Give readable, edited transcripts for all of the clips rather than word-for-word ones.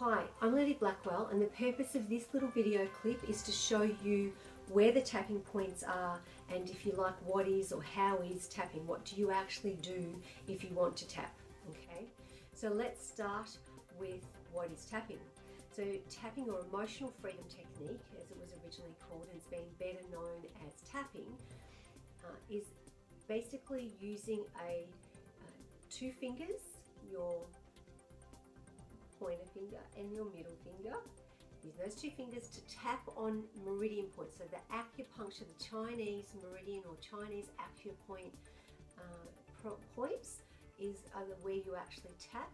Hi, I'm Lily Blackwell, and the purpose of this little video clip is to show you where the tapping points are, and if you like, what is or how is tapping. What do you actually do if you want to tap? Okay, so let's start with what is tapping. So tapping, or emotional freedom technique as it was originally called and it's been better known as tapping, is basically using two fingers, your pointer finger and your middle finger. Use those two fingers to tap on meridian points. So the acupuncture, the Chinese meridian or Chinese acupoint points are where you actually tap,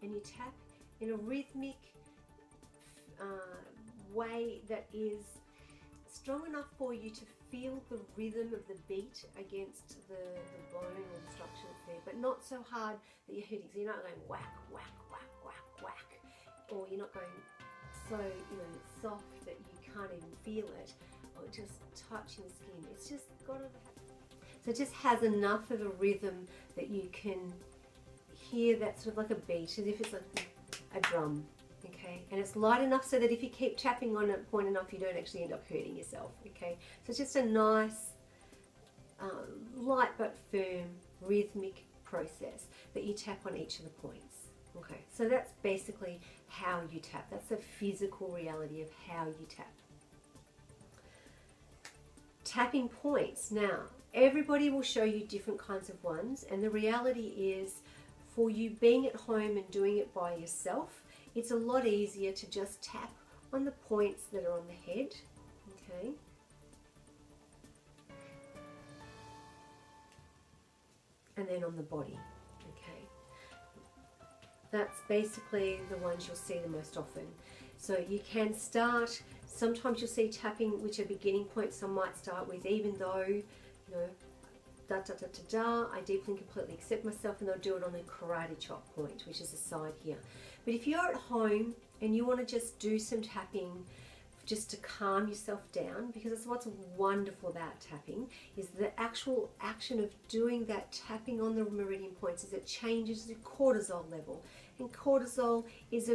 and you tap in a rhythmic way that is strong enough for you to feel the rhythm of the beat against the bone or the structure that's there, but not so hard that you're hitting. So you're not going whack, whack, whack, whack, whack, or you're not going so soft that you can't even feel it, or just touching the skin. It's just got to, so it just has enough of a rhythm that you can hear that sort of like a beat, as if it's like a drum. Okay, and it's light enough so that if you keep tapping on it point enough, you don't actually end up hurting yourself. Okay, so it's just a nice, light but firm, rhythmic process that you tap on each of the points. Okay, so that's basically how you tap. That's the physical reality of how you tap. Tapping points. Now, everybody will show you different kinds of ones, and the reality is, for you being at home and doing it by yourself, it's a lot easier to just tap on the points that are on the head, okay? And then on the body, okay? That's basically the ones you'll see the most often. So you can start, sometimes you'll see tapping, which are beginning points some might start with, even though, da da da da da, I deeply and completely accept myself, and they'll do it on the karate chop point, which is the side here. But if you're at home and you want to just do some tapping just to calm yourself down, because that's what's wonderful about tapping, is the actual action of doing that tapping on the meridian points is it changes the cortisol level. And cortisol is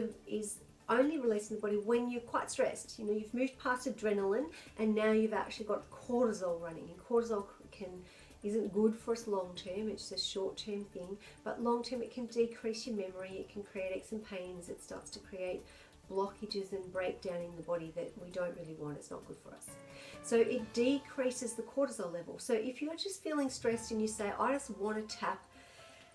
only released in the body when you're quite stressed. You've moved past adrenaline and now you've actually got cortisol running, and cortisol isn't good for us long term. It's a short term thing, but long term it can decrease your memory, it can create aches and pains, it starts to create blockages and breakdown in the body that we don't really want. It's not good for us. So it decreases the cortisol level. So if you're just feeling stressed and you say, I just want to tap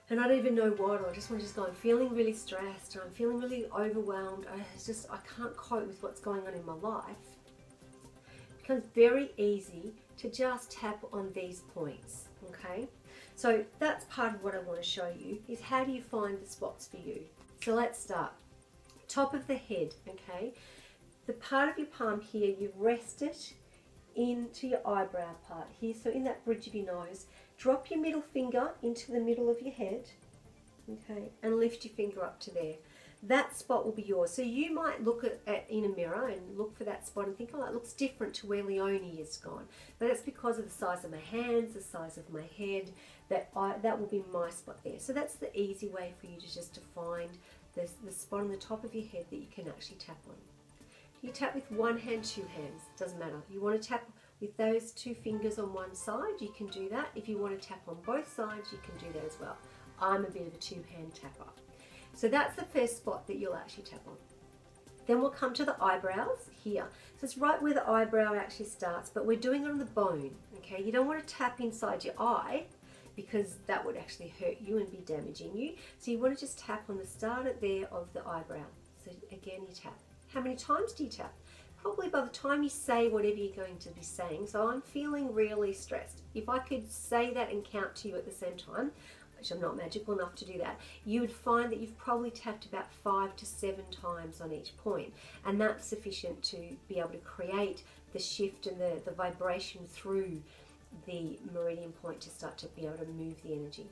and I don't even know what, or I just want to go, I'm feeling really stressed, or I'm feeling really overwhelmed, I can't cope with what's going on in my life, it becomes very easy to just tap on these points, okay? So that's part of what I want to show you, is how do you find the spots for you. So let's start. Top of the head, okay? The part of your palm here, you rest it into your eyebrow part here, so in that bridge of your nose. Drop your middle finger into the middle of your head, okay, and lift your finger up to there. That spot will be yours. So you might look in a mirror and look for that spot and think, oh, that looks different to where Leonie has gone. But that's because of the size of my hands, the size of my head, that will be my spot there. So that's the easy way for you to find the spot on the top of your head that you can actually tap on. You tap with one hand, two hands, doesn't matter. You want to tap with those two fingers on one side, you can do that. If you want to tap on both sides, you can do that as well. I'm a bit of a two-hand tapper. So that's the first spot that you'll actually tap on. Then we'll come to the eyebrows here. So it's right where the eyebrow actually starts, but we're doing it on the bone, okay? You don't want to tap inside your eye, because that would actually hurt you and be damaging you. So you want to just tap on the start there of the eyebrow. So again, you tap. How many times do you tap? Probably by the time you say whatever you're going to be saying. So I'm feeling really stressed. If I could say that and count to you at the same time, which I'm not magical enough to do that, you would find that you've probably tapped about 5 to 7 times on each point. And that's sufficient to be able to create the shift and the vibration through the meridian point to start to be able to move the energy.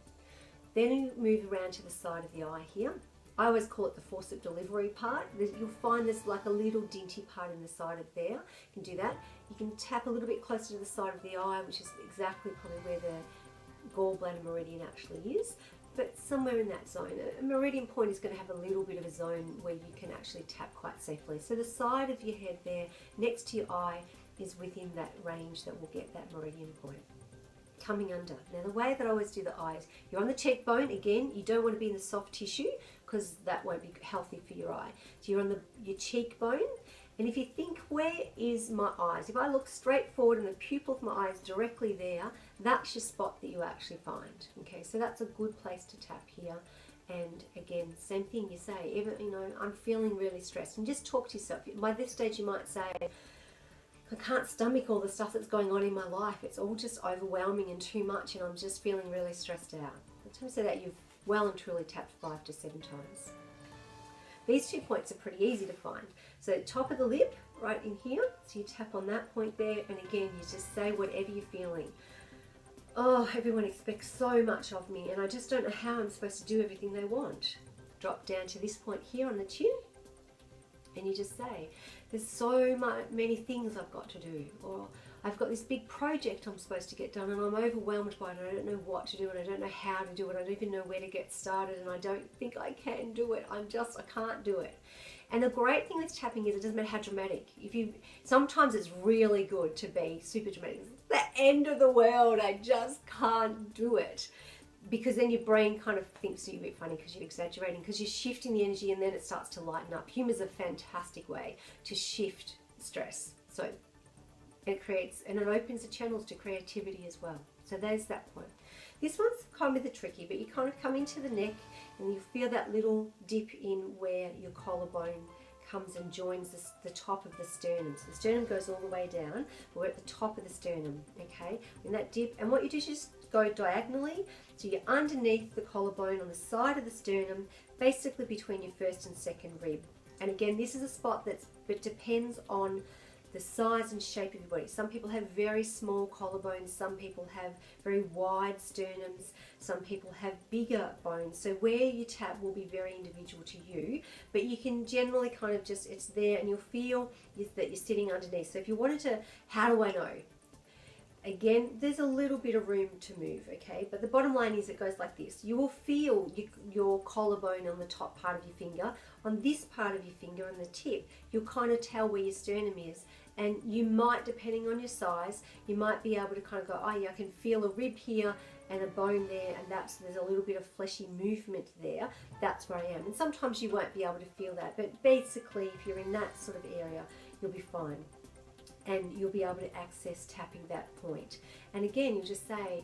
Then you move around to the side of the eye here. I always call it the forceps delivery part. You'll find there's like a little dinty part in the side of there. You can do that. You can tap a little bit closer to the side of the eye, which is exactly probably where the gallbladder meridian actually is. but somewhere in that zone. A meridian point is going to have a little bit of a zone where you can actually tap quite safely. So the side of your head there, next to your eye, is within that range that will get that meridian point. Coming under. Now the way that I always do the eyes, you're on the cheekbone. Again, you don't want to be in the soft tissue because that won't be healthy for your eye. So you're on your cheekbone, and if you think, where is my eyes? If I look straight forward and the pupil of my eye is directly there, that's your spot that you actually find. Okay, so that's a good place to tap here. And again, same thing, you say, even, you know, I'm feeling really stressed, and just talk to yourself. By this stage you might say, I can't stomach all the stuff that's going on in my life. It's all just overwhelming and too much, and I'm just feeling really stressed out. By the time you say that, you've well and truly tapped 5 to 7 times. These 2 points are pretty easy to find. So top of the lip, right in here, so you tap on that point there, and again, you just say whatever you're feeling. Oh, everyone expects so much of me, and I just don't know how I'm supposed to do everything they want. Drop down to this point here on the chin, and you just say, there's so many things I've got to do, or I've got this big project I'm supposed to get done, and I'm overwhelmed by it. I don't know what to do, and I don't know how to do it. I don't even know where to get started, and I don't think I can do it. I can't do it. And the great thing with tapping is it doesn't matter how dramatic. Sometimes it's really good to be super dramatic. It's the end of the world. I just can't do it. Because then your brain kind of thinks you're a bit funny because you're exaggerating, because you're shifting the energy, and then it starts to lighten up. Humor is a fantastic way to shift stress. So it creates, and it opens the channels to creativity as well. So there's that point. This one's kind of the tricky, but you kind of come into the neck and you feel that little dip in where your collarbone comes and joins the top of the sternum. So the sternum goes all the way down, but we're at the top of the sternum, okay? In that dip, and what you do is just go diagonally, so you're underneath the collarbone on the side of the sternum, basically between your first and second rib. And again, this is a spot that depends on the size and shape of your body. Some people have very small collarbones, some people have very wide sternums, some people have bigger bones. So where you tap will be very individual to you, but you can generally kind of just, it's there, and you'll feel that you're sitting underneath. So if you wanted to, how do I know? Again, there's a little bit of room to move, okay? But the bottom line is it goes like this. You will feel your collarbone on the top part of your finger. On this part of your finger, on the tip, you'll kind of tell where your sternum is. And you might, depending on your size, you might be able to kind of go, oh yeah, I can feel a rib here and a bone there, and there's a little bit of fleshy movement there. That's where I am. And sometimes you won't be able to feel that, but basically if you're in that sort of area, you'll be fine. And you'll be able to access tapping that point. And again, you'll just say,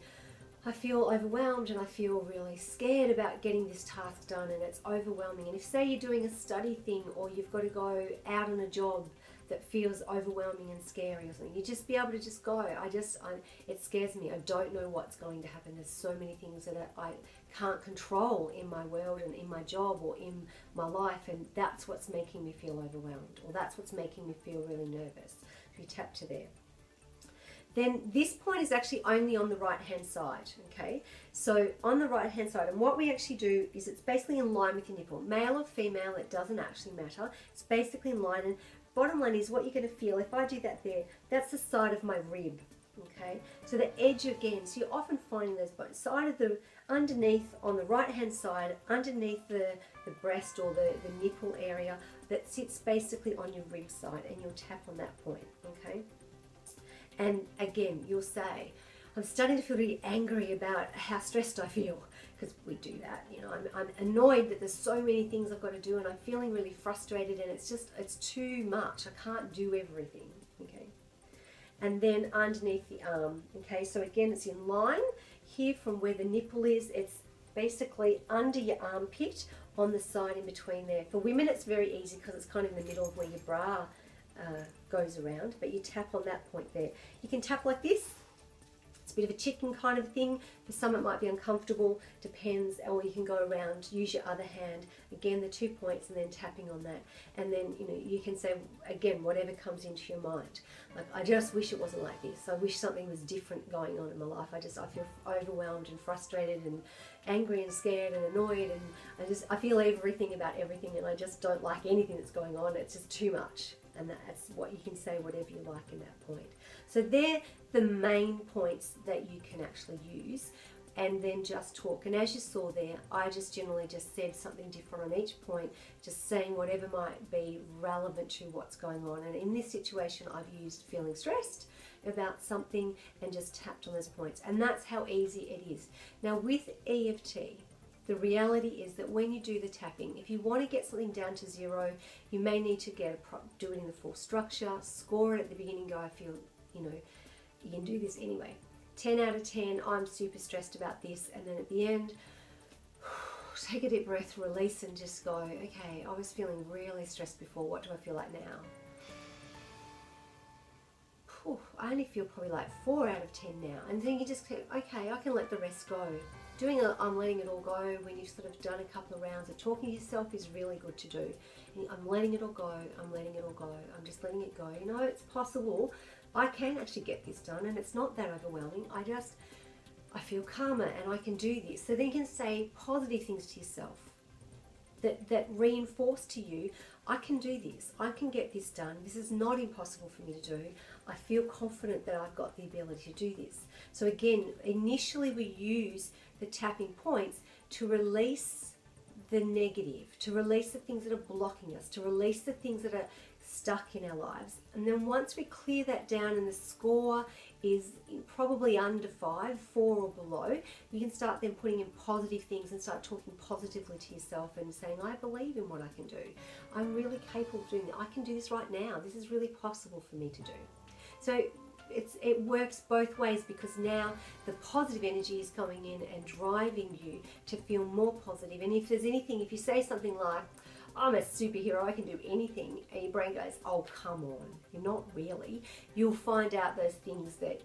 I feel overwhelmed and I feel really scared about getting this task done, and it's overwhelming. And if, say, you're doing a study thing, or you've got to go out on a job that feels overwhelming and scary or something, you just be able to just go, it scares me. I don't know what's going to happen. There's so many things that I can't control in my world and in my job or in my life, and that's what's making me feel overwhelmed, or that's what's making me feel really nervous. You tap to there. Then this point is actually only on the right hand side, okay? So on the right hand side, and what we actually do is it's basically in line with your nipple. Male or female, it doesn't actually matter. It's basically in line, and bottom line is what you're going to feel, if I do that there, that's the side of my rib, okay? So the edge again, so you're often finding those bones, side of the, underneath on the right hand side, underneath the breast or the nipple area, that sits basically on your rib side, and you'll tap on that point, okay? And again, you'll say, I'm starting to feel really angry about how stressed I feel, because we do that, you know, I'm annoyed that there's so many things I've got to do, and I'm feeling really frustrated, and it's too much, I can't do everything, okay? And then underneath the arm, okay, so again, it's in line here from where the nipple is, it's basically under your armpit, on the side in between there. For women, it's very easy because it's kind of in the middle of where your bra goes around, but you tap on that point there. You can tap like this. It's a bit of a chicken kind of thing. For some it might be uncomfortable, depends, or you can go around, use your other hand, again the 2 points, and then tapping on that. And then, you know, you can say, again, whatever comes into your mind. Like, I just wish it wasn't like this. I wish something was different going on in my life. I feel overwhelmed and frustrated and angry and scared and annoyed, and I feel everything about everything, and I just don't like anything that's going on. It's just too much. And that's what you can say, whatever you like in that point. So they're the main points that you can actually use. and then just talk. And as you saw there, I just generally just said something different on each point, just saying whatever might be relevant to what's going on. And in this situation, I've used feeling stressed about something and just tapped on those points. And that's how easy it is. Now with EFT, the reality is that when you do the tapping, if you want to get something down to 0, you may need to do it in the full structure, score it at the beginning, go, I feel, you can do this anyway. 10 out of 10, I'm super stressed about this. And then at the end, take a deep breath, release, and just go, okay, I was feeling really stressed before. What do I feel like now? I only feel probably like 4 out of 10 now. And then you just go, okay, I can let the rest go. Doing a I'm letting it all go when you've sort of done a couple of rounds of talking to yourself is really good to do. And I'm letting it all go, I'm letting it all go, I'm just letting it go. It's possible. I can actually get this done, and it's not that overwhelming. I feel calmer and I can do this. So then you can say positive things to yourself that reinforce to you, I can do this, I can get this done, this is not impossible for me to do, I feel confident that I've got the ability to do this. So again, initially we use the tapping points to release the negative, to release the things that are blocking us, to release the things that are stuck in our lives. And then once we clear that down and the score is probably under 5, 4 or below, you can start then putting in positive things and start talking positively to yourself and saying, I believe in what I can do. I'm really capable of doing it. I can do this right now. This is really possible for me to do. So it works both ways, because now the positive energy is coming in and driving you to feel more positive. And if there's anything, if you say something like, I'm a superhero, I can do anything, and your brain goes, oh, come on, you're not really. You'll find out those things that,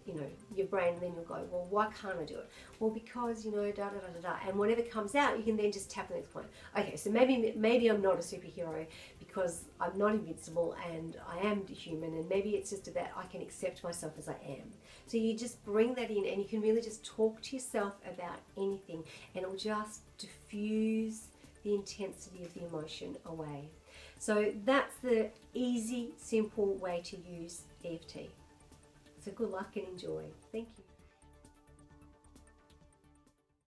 your brain, then you'll go, well, why can't I do it? Well, because, da-da-da-da-da. And whatever comes out, you can then just tap on the next point. Okay, so maybe I'm not a superhero because I'm not invincible and I am human, and maybe it's just about I can accept myself as I am. So you just bring that in, and you can really just talk to yourself about anything, and it'll just diffuse the intensity of the emotion away. So that's the easy, simple way to use EFT. So good luck and enjoy. Thank you.